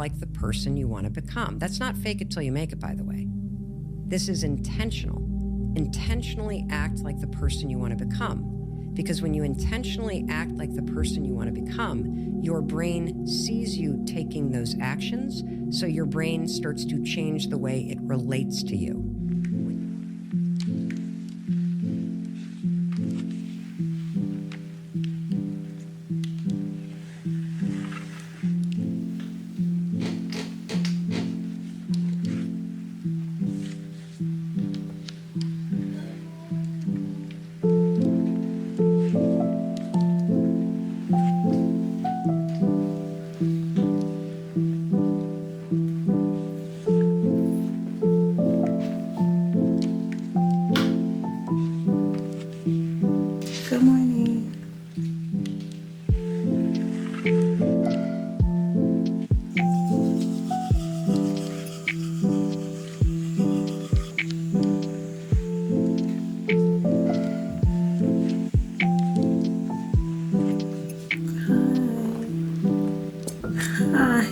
like the person you want to become. That's not fake it till you make it, by the way. This is intentional. Intentionally act like the person you want to become. Because when you intentionally act like the person you want to become, your brain sees you taking those actions, so your brain starts to change the way it relates to you. Good morning. Hi.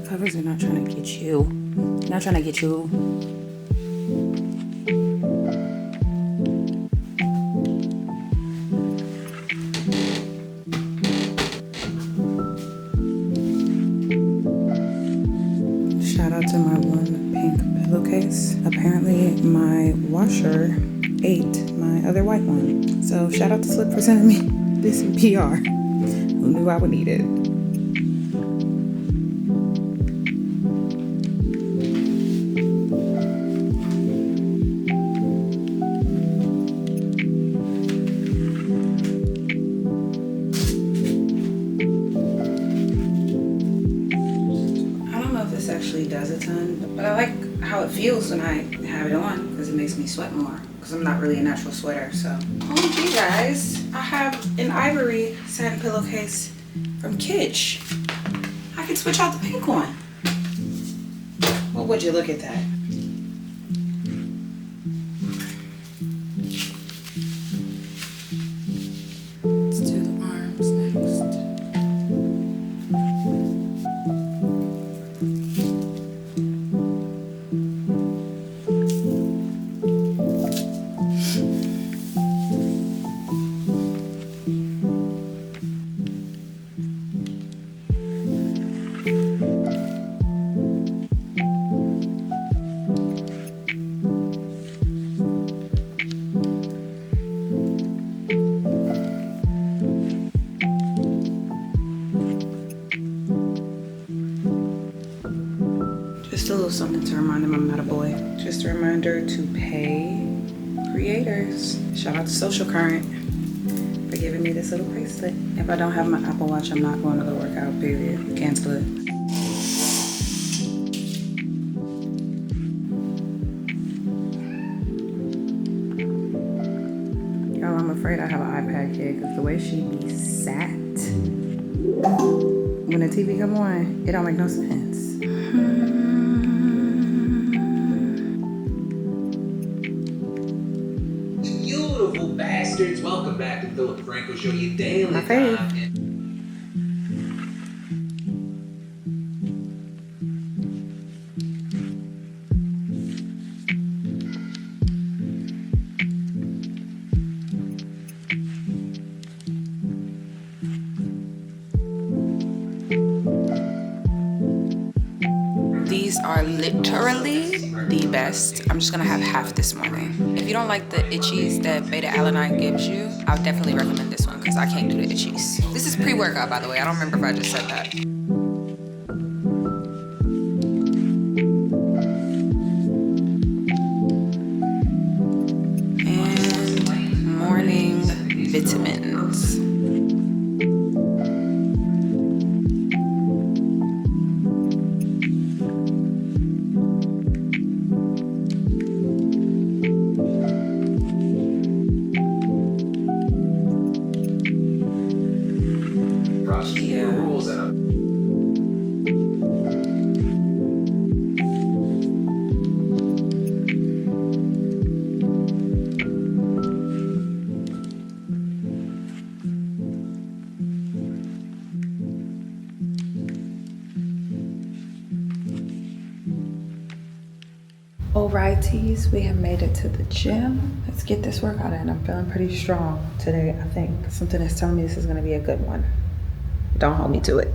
Covers are not trying to get you. Not trying to get you. Shout out to my one pink pillowcase. Apparently my washer ate my other white one. So shout out to Slip for sending me this in PR. Who knew I would need it? This actually does a ton, but I like how it feels when I have it on because it makes me sweat more because I'm not really a natural sweater. So, oh you guys, I have an ivory satin pillowcase from Kitsch. I could switch out the pink one. Well, would you look at that? Let's do the arms next. Just a little something to remind them I'm not a boy. Just a reminder to pay creators. Shout out to Social Current for giving me this little bracelet. If I don't have my Apple Watch, I'm not going to the workout, period. Cancel it. Y'all, I'm afraid I have an iPad kid because the way she be sat when the TV come on, it don't make no sense. Beautiful bastards. Welcome back to Philip Franco Show, your daily My fave. content. These are literally the best. I'm just gonna have half this morning. If you don't like the itchies that beta-alanine gives you, I would definitely recommend this one because I can't do the itchies. This is pre-workout, by the way. I don't remember if I just said that. And morning vitamins. Alrighties, we have made it to the gym. Let's get this workout in. I'm feeling pretty strong today, I think. Something is telling me this is gonna be a good one. Don't hold me to it.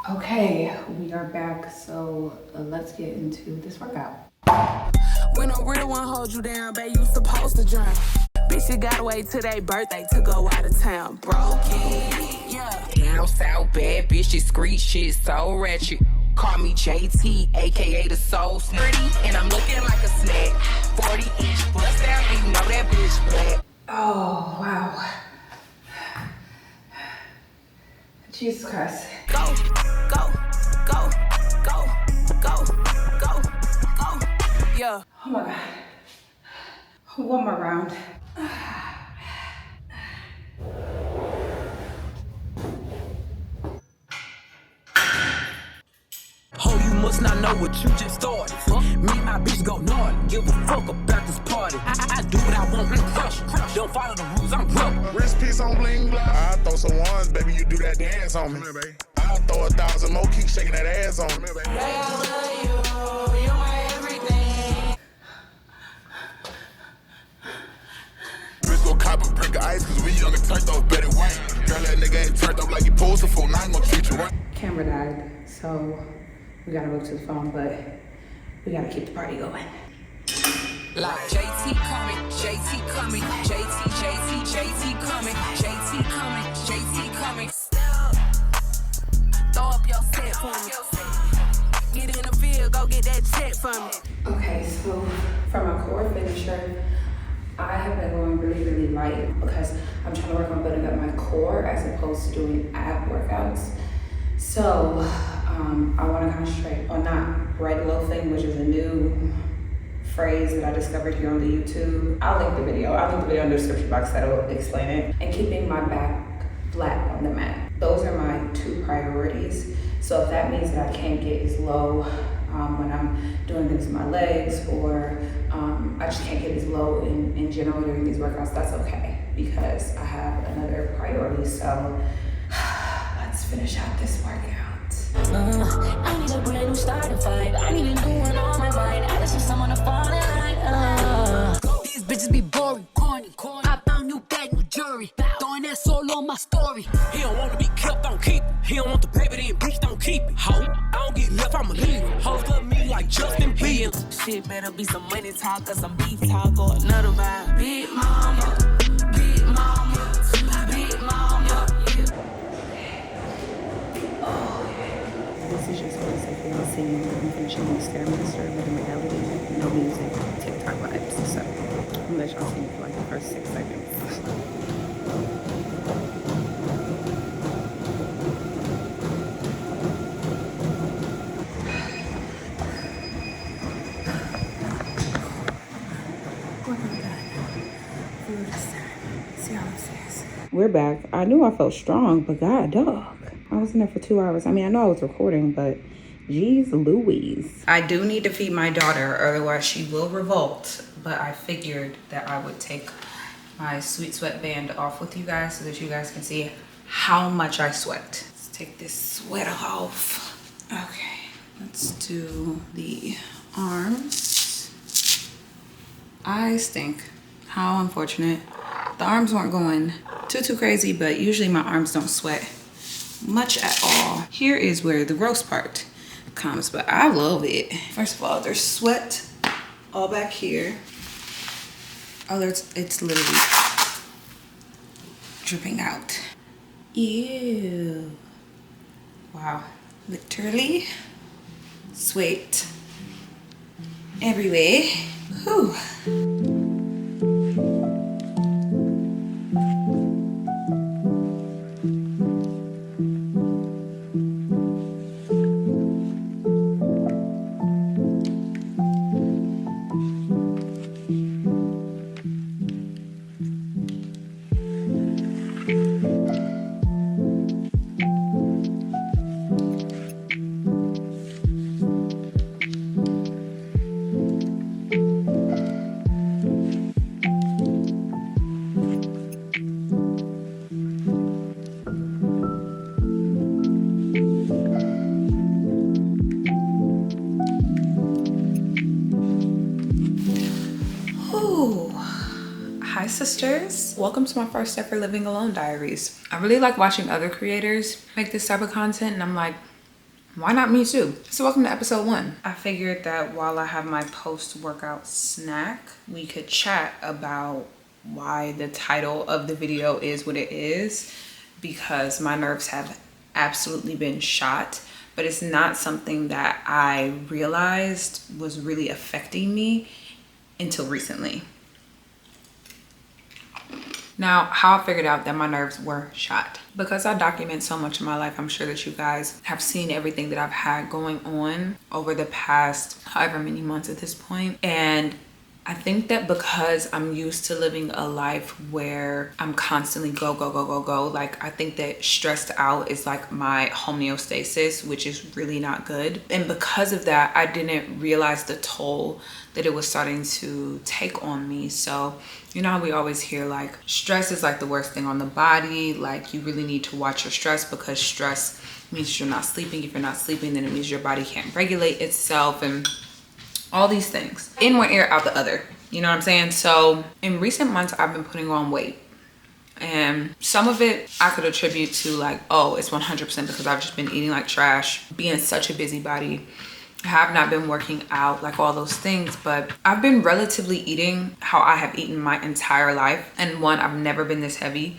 Okay, we are back, so let's get into this workout. When a real one holds you down, babe, you supposed to drown. Bitch, you gotta wait till their birthday to go out of town. Broken, yeah. Down south, bad bitch, this street shit so ratchet. Call me JT, aka the soul snurdy, and I'm looking like a snack. 40-inch bust down, and you know that bitch black. Oh, wow. Jesus Christ. Go, go, go, go, go, go, go, yeah. Oh my God. One more round. Oh, you must not know what you just started. Me and my bitch go naughty. Give a fuck about this party. I do what I want and crush. Don't follow the rules, I'm broke. Wrist piece on bling bling. I throw some ones, baby, you do that dance on me. I throw 1,000 more, keep shaking that ass on me. I love you, you're my everything. Bitch go cop and break ice, cause we young and turned up better way. Girl, that nigga ain't turned up like he supposed to, fool. Now I'm gonna treat you right. Camera died, so we gotta move to the phone, but we gotta keep the party going. Like JT coming, JT coming, JT coming, JT coming, JT coming. Throw up your set for me. Get in the field, go get that check for me. Okay, so for my core finisher, I have been going really light because I'm trying to work on building up my core as opposed to doing ab workouts. So I want to concentrate on not red loafing, which is a new phrase that I discovered here on the YouTube. I'll link the video in the description box that'll explain it. And keeping my back flat on the mat. Those are my two priorities. So if that means that I can't get as low when I'm doing things with my legs, or I just can't get as low in general during these workouts, that's okay, because I have another priority. So let's finish out this workout. I need a brand new starting fight. I need a new one on my mind. I just need someone to fall in line. These bitches be boring, corny. I found new bag, new jury. Throwing that soul on my story. He don't want to be kept, don't keep it. He don't want the paper, then bitch, don't keep it. Ho, I don't get left, I'ma leave it. Hoes love me like Justin Bieber. Shit better be some money talk or some beef talk or another vibe. Big mama, big mama, big mama. This is just what I feel seeing I'm finishing the Stairmaster, but in reality, no music, TikTok vibes. So I'm gonna let y'all see for like the first 6 seconds. We're back. I knew I felt strong, but God, dog. I was in there for 2 hours. I mean, I know I was recording, but Jeez Louise. I do need to feed my daughter, otherwise she will revolt. But I figured that I would take my sweet sweatband off with you guys so that you guys can see how much I sweat. Let's take this sweater off. Okay, let's do the arms. I stink. How unfortunate. The arms weren't going too crazy, but usually my arms don't sweat much at all. Here is where the gross part comes, but I love it. First of all, there's sweat all back here. Oh, it's literally dripping out. Ew. Wow. Literally sweat everywhere. Whew. Hi sisters, welcome to my first ever living alone diaries. I really like watching other creators make this type of content and I'm like, why not me too? So welcome to episode 1. I figured that while I have my post-workout snack, we could chat about why the title of the video is what it is, because my nerves have absolutely been shot, but it's not something that I realized was really affecting me until recently. Now, how I figured out that my nerves were shot. Because I document so much of my life, I'm sure that you guys have seen everything that I've had going on over the past however many months at this point. And I think that because I'm used to living a life where I'm constantly go, like I think that stressed out is like my homeostasis, which is really not good. And because of that, I didn't realize the toll that it was starting to take on me. So, you know how we always hear like stress is like the worst thing on the body. Like you really need to watch your stress because stress means you're not sleeping. If you're not sleeping, then it means your body can't regulate itself and all these things. In one ear, out the other. You know what I'm saying? So in recent months, I've been putting on weight. And some of it I could attribute to like, oh, it's 100% because I've just been eating like trash, being such a busybody. I have not been working out, like all those things, but I've been relatively eating how I have eaten my entire life. And 1, I've never been this heavy.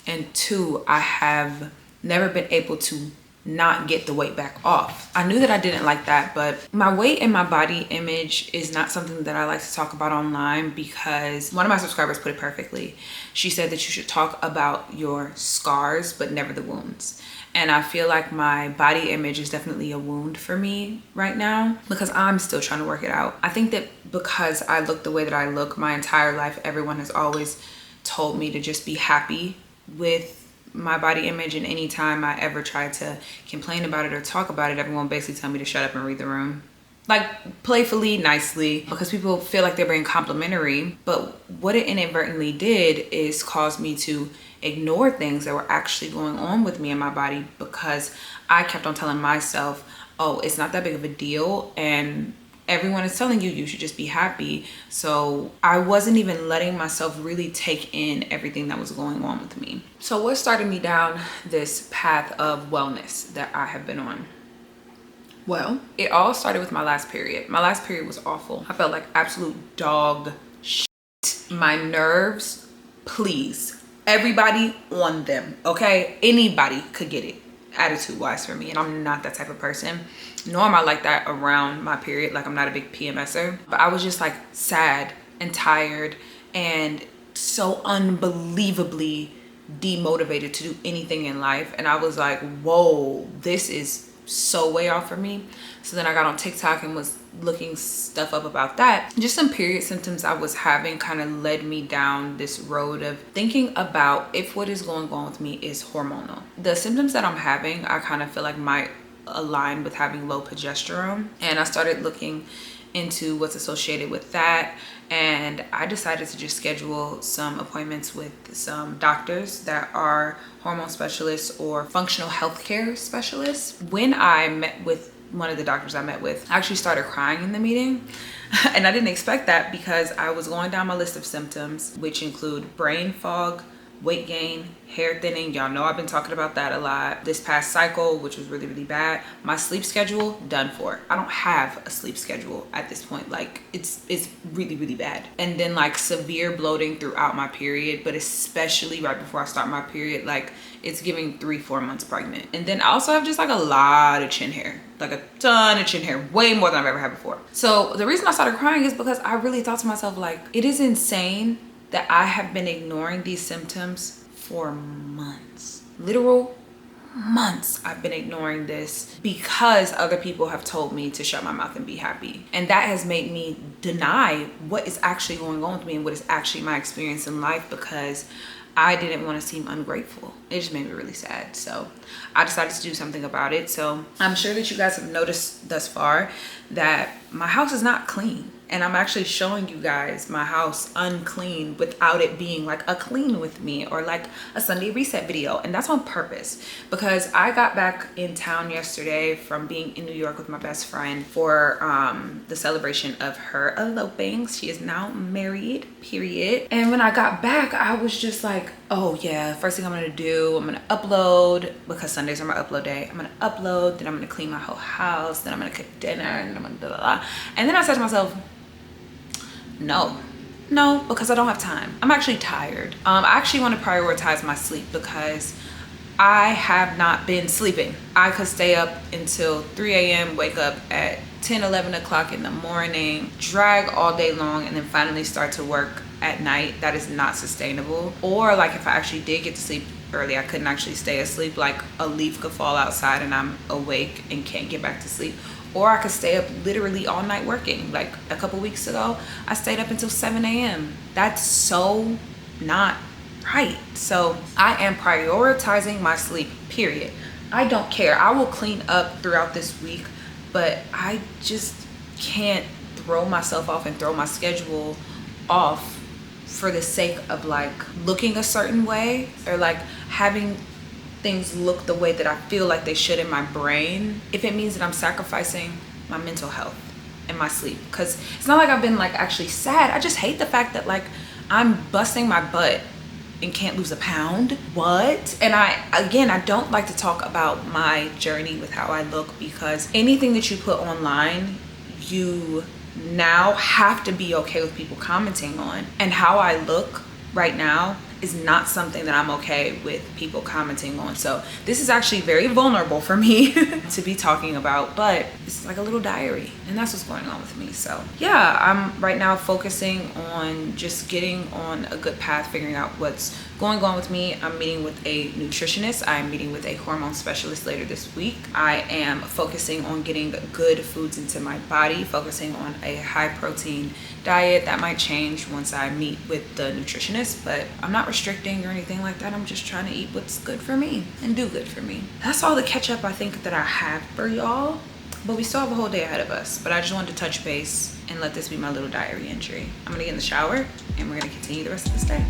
And 2, I have never been able to not get the weight back off. I knew that I didn't like that, but my weight and my body image is not something that I like to talk about online because one of my subscribers put it perfectly. She said that you should talk about your scars, but never the wounds. And I feel like my body image is definitely a wound for me right now because I'm still trying to work it out. I think that because I look the way that I look my entire life, everyone has always told me to just be happy with my body image, and anytime I ever tried to complain about it or talk about it, everyone basically told me to shut up and read the room. Like playfully, nicely, because people feel like they're being complimentary. But what it inadvertently did is cause me to ignore things that were actually going on with me and my body because I kept on telling myself, oh, it's not that big of a deal and everyone is telling you you should just be happy. So I wasn't even letting myself really take in everything that was going on with me. So what started me down this path of wellness that I have been on? Well, it all started with my last period. My last period was awful. I felt like absolute dog shit. My nerves, please, everybody on them, okay? Anybody could get it attitude wise for me, and I'm not that type of person, nor am I like that around my period. Like I'm not a big PMSer, but I was just like sad and tired and so unbelievably demotivated to do anything in life. And I was like, whoa, this is so way off for me. So then I got on TikTok and was looking stuff up about that. Just some period symptoms I was having kind of led me down this road of thinking about if what is going on with me is hormonal. The symptoms that I'm having, I kind of feel like might aligned with having low progesterone. And I started looking into what's associated with that, and I decided to just schedule some appointments with some doctors that are hormone specialists or functional healthcare specialists. When I met with one of the doctors I met with, I actually started crying in the meeting. And I didn't expect that because I was going down my list of symptoms, which include brain fog, weight gain, hair thinning. Y'all know I've been talking about that a lot. This past cycle, which was really, really bad. My sleep schedule, done for. I don't have a sleep schedule at this point. Like it's really, really bad. And then like severe bloating throughout my period, but especially right before I start my period, like it's giving 3-4 months pregnant. And then I also have just like a lot of chin hair, like a ton of chin hair, way more than I've ever had before. So the reason I started crying is because I really thought to myself, like, it is insane that I have been ignoring these symptoms for months. Literal months I've been ignoring this because other people have told me to shut my mouth and be happy. And that has made me deny what is actually going on with me and what is actually my experience in life because I didn't want to seem ungrateful. It just made me really sad. So I decided to do something about it. So I'm sure that you guys have noticed thus far that my house is not clean. And I'm actually showing you guys my house unclean without it being like a clean with me or like a Sunday reset video. And that's on purpose because I got back in town yesterday from being in New York with my best friend for the celebration of her eloping. She is now married, period. And when I got back, I was just like, oh yeah, first thing I'm gonna do, I'm gonna upload because Sundays are my upload day. I'm gonna upload, then I'm gonna clean my whole house, then I'm gonna cook dinner, and I'm gonna blah, blah, blah. And then I said to myself, no, because I don't have time. I'm actually tired. I actually want to prioritize my sleep because I have not been sleeping. I could stay up until 3 a.m., wake up at 10, 11 o'clock in the morning, drag all day long, and then finally start to work at night. That is not sustainable. Or like if I actually did get to sleep early, I couldn't actually stay asleep. Like a leaf could fall outside and I'm awake and can't get back to sleep. Or I could stay up literally all night working. Like a couple weeks ago, I stayed up until 7 a.m. That's so not right. So I am prioritizing my sleep, period. I don't care. I will clean up throughout this week, but I just can't throw myself off and throw my schedule off for the sake of like looking a certain way or like having things look the way that I feel like they should in my brain if it means that I'm sacrificing my mental health and my sleep. Because it's not like I've been like actually sad. I just hate the fact that like I'm busting my butt and can't lose a pound. What? And I don't like to talk about my journey with how I look because anything that you put online, you now have to be okay with people commenting on. And how I look right now is not something that I'm okay with people commenting on. So this is actually very vulnerable for me to be talking about, but it's like a little diary and that's what's going on with me. So yeah, I'm right now focusing on just getting on a good path, figuring out what's going on with me. I'm meeting with a nutritionist. I'm meeting with a hormone specialist later this week. I am focusing on getting good foods into my body, focusing on a high protein diet. That might change once I meet with the nutritionist, but I'm not restricting or anything like that. I'm just trying to eat what's good for me and do good for me. That's all the catch up I think that I have for y'all, but we still have a whole day ahead of us. But I just wanted to touch base and let this be my little diary entry. I'm gonna get in the shower and we're gonna continue the rest of this day.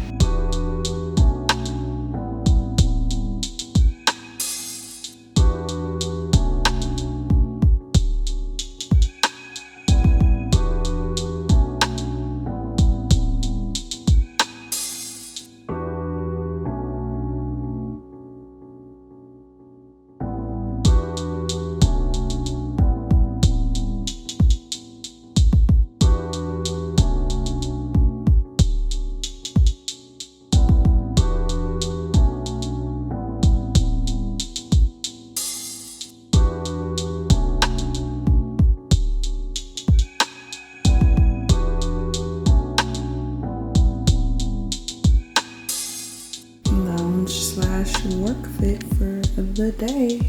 Work fit for the day.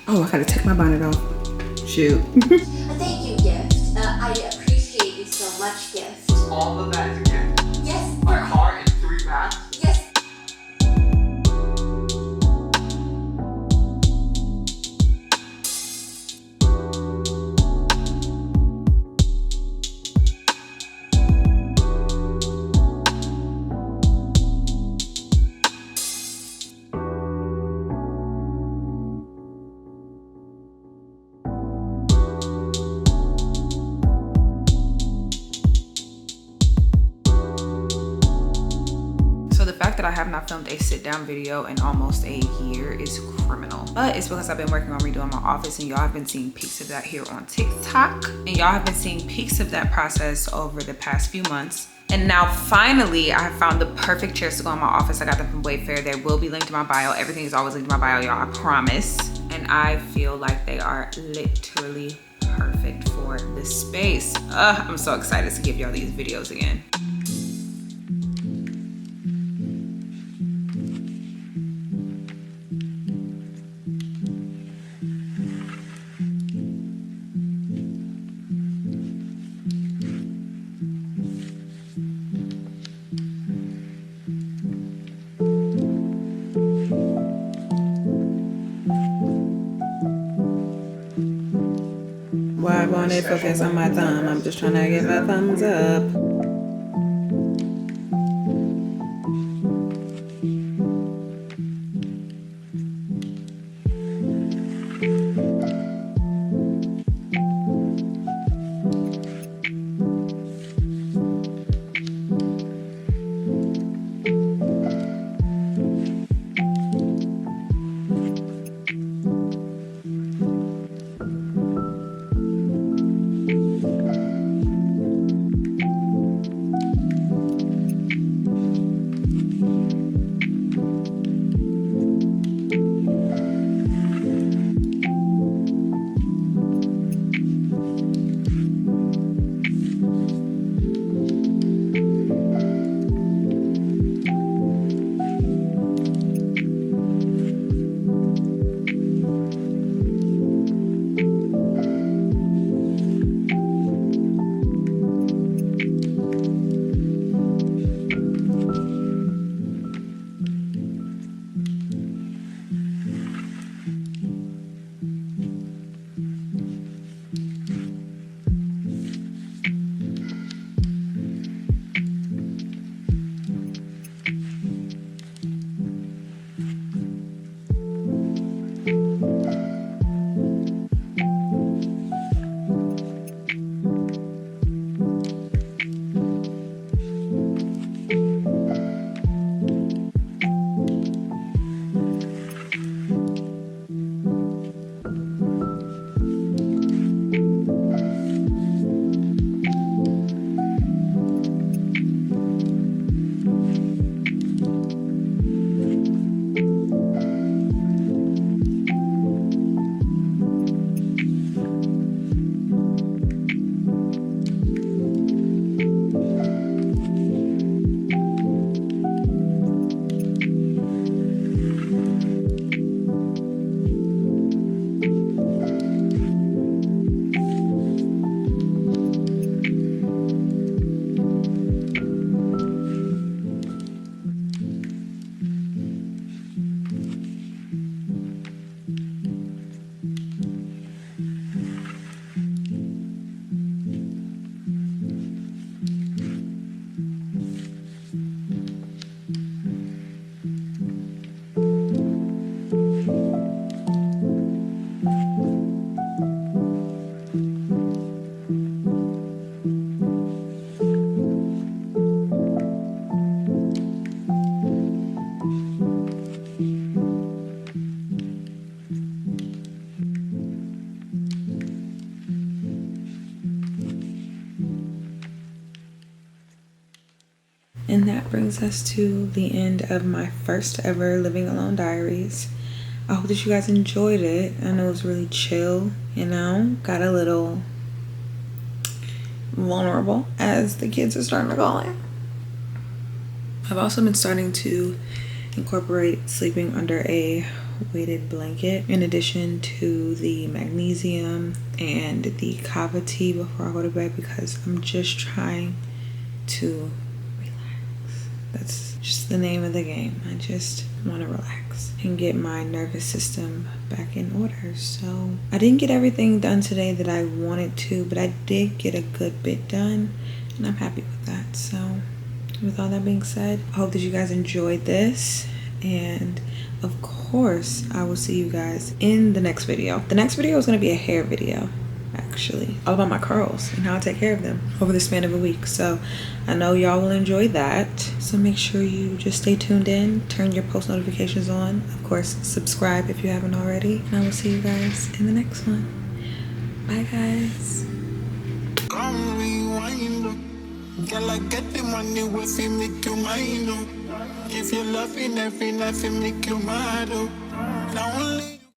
Oh, I gotta take my bonnet off. Shoot. Thank you, gift. I appreciate you so much, gift. All of that is a gift. Yes. A car and 3 baths. Yes. I have not filmed a sit down video in almost a year is criminal. But it's because I've been working on redoing my office, and y'all have been seeing peaks of that here on TikTok. And y'all have been seeing peaks of that process over the past few months. And now finally, I have found the perfect chairs to go in my office. I got them from Wayfair. They will be linked in my bio. Everything is always linked in my bio, y'all, I promise. And I feel like they are literally perfect for this space. I'm so excited to give y'all these videos again. Why won't it focus on my thumb? I'm just trying to give a thumbs up. And that brings us to the end of my first ever Living Alone diaries. I hope that you guys enjoyed it. I know it was really chill, you know, got a little vulnerable, as the kids are starting to call it. I've also been starting to incorporate sleeping under a weighted blanket in addition to the magnesium and the kava tea before I go to bed, because I'm just trying to relax. That's just the name of the game. I just want to relax and get my nervous system back in order. So I didn't get everything done today that I wanted to, but I did get a good bit done and I'm happy with that. So with all that being said, I hope that you guys enjoyed this, and of course I will see you guys in the next video. The next video is going to be a hair video, actually. actually, all about my curls and how I take care of them over the span of a week. So I know y'all will enjoy that. So make sure you just stay tuned in, turn your post notifications on. Of course, subscribe if you haven't already. And I will see you guys in the next one. Bye, guys. Girl, I get the money with you, make you mine. If you're loving every night, make you mad. Now only